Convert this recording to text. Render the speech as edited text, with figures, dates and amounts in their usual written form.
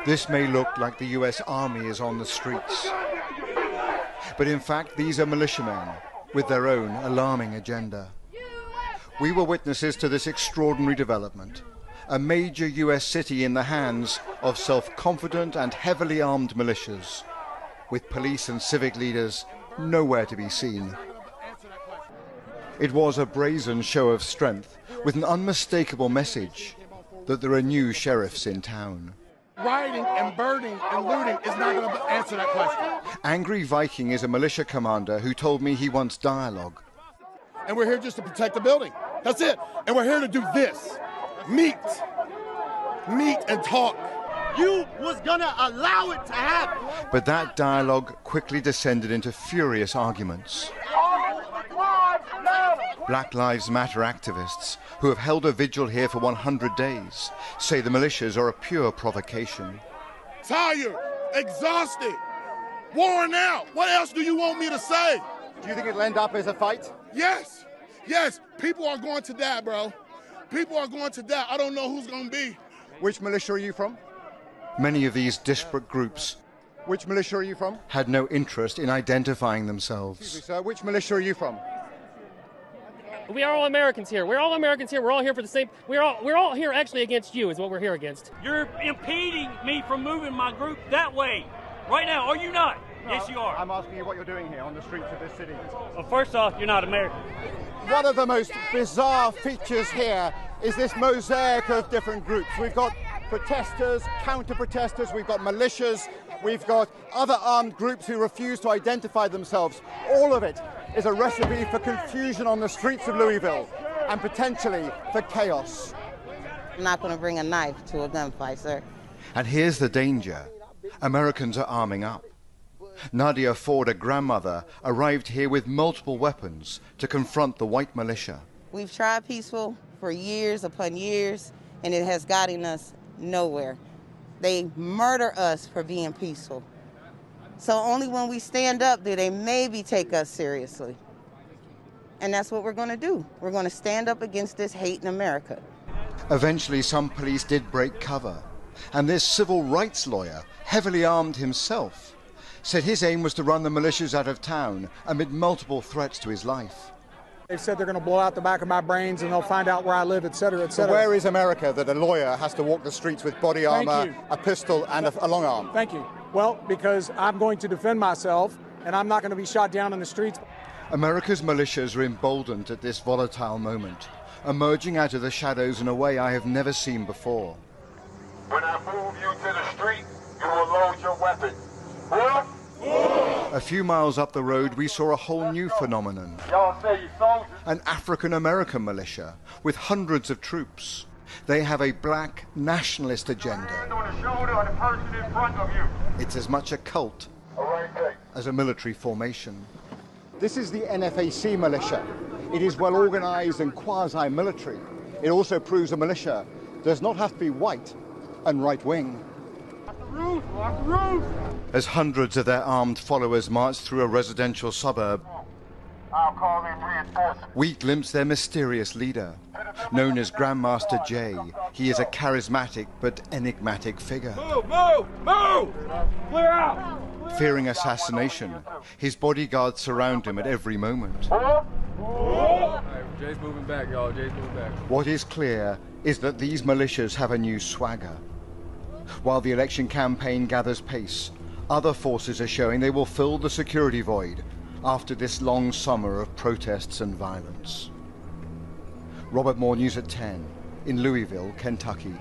This may look like the US Army is on the streets, but in fact these are militiamen with their own alarming agenda. We were witnesses to this extraordinary development, a major US city in the hands of self-confident and heavily armed militias, with police and civic leaders nowhere to be seen. It was a brazen show of strength with an unmistakable message that there are new sheriffs in town. Rioting and burning and looting is not going to answer that question. Angry Viking is a militia commander who told me he wants dialogue. And we're here just to protect the building. That's it. And we're here to do this. Meet and talk. You was gonna allow it to happen. But that dialogue quickly descended into furious arguments. Black Lives Matter activists, who have held a vigil here for 100 days, say the militias are a pure provocation. Tired, exhausted, worn out. What else do you want me to say? Do you think it'll end up as a fight? Yes, yes. People are going to die, bro. People are going to die. I don't know who's going to be. Which militia are you from? Many of these disparate groups Which militia are you from? had no interest in identifying Excuse me, themselves. sir. Which militia are you from? We are all Americans here. We're all Americans here. We're all here for the same. We're all here actually against you. Is what we're here against. You're impeding me from moving my group that way right now. Are you not? No, Yes, you are. I'm asking you what you're doing here on the streets of this city. Well, first off, you're not American. One of the most bizarre features here is this mosaic of different groups. We've got protesters, counter-protesters, we've got militias, we've got other armed groups who refuse to identify themselves. All of it is a recipe for confusion on the streets of Louisville and potentially for chaos. I'm not going to bring a knife to a gunfight, sir. And here's the danger. Americans are arming up. Nadia Ford, a grandmother, arrived here with multiple weapons to confront the white militia. We've tried peaceful for years upon years, and it has gotten us nowhere. They murder us for being peaceful. So only when we stand up do they maybe take us seriously. And that's what we're going to do. We're going to stand up against this hate in America. Eventually, some police did break cover, and this civil rights lawyer, heavily armed himself, said his aim was to run the militias out of town amid multiple threats to his life. They've said they're going to blow out the back of my brains and they'll find out where I live, et cetera, et So cetera. where is America that a lawyer has to walk the streets with body armor, a pistol and a long arm? Thank you. Well, because I'm going to defend myself and I'm not going to be shot down in the streets. America's militias are emboldened at this volatile moment, emerging out of the shadows in a way I have never seen before. When I move you to the street, you will load your weapon. A few miles up the road, we saw a whole new phenomenon. Y'all say you soldiers. An African-American militia with hundreds of troops. They have a black nationalist agenda. On the shoulder of the person in front of you. It's as much a cult as a military formation. This is the NFAC militia. It is well organized and quasi-military. It also proves a militia does not have to be white and right-wing. As hundreds of their armed followers march through a residential suburb, I'll call in reinforcements. we glimpse their mysterious leader. Known as Grandmaster Jay, he is a charismatic but enigmatic figure. Move! Clear out! Fearing assassination, his bodyguards surround him at every moment. Jay's moving back, y'all. Jay's moving back. What is clear is that these militias have a new swagger. While the election campaign gathers pace, other forces are showing they will fill the security void after this long summer of protests and violence. Robert Moore, News at 10, in Louisville, Kentucky.